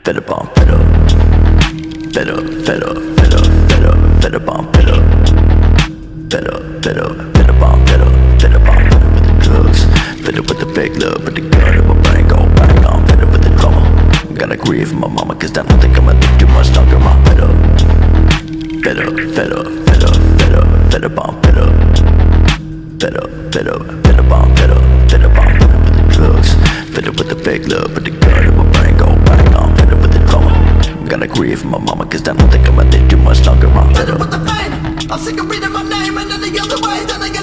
fed up on fed up, fed up, fed up, fed up, fed up, fed up on fed up, fed up, fed up, fed up on fed up, fed up on fed up with the drugs, fed up with the fake love, but the gun in my brain go bang on, fed up with the drama. Gotta grieve my mama, cause I don't think I'ma live too much longer. I'm fed up, fed up, fed up, fed up, fed up, fed up on fed up, fed up, fed up, fed up on fed up, fed up on fed up with the drugs, fed up with the fake love, but the gun in my brain go bang on, fed up with the drama. Gotta grieve my mama, cause I don't think I'ma live too much longer. I'm fed up with the pain, I'm sick of reading my name and any other way that I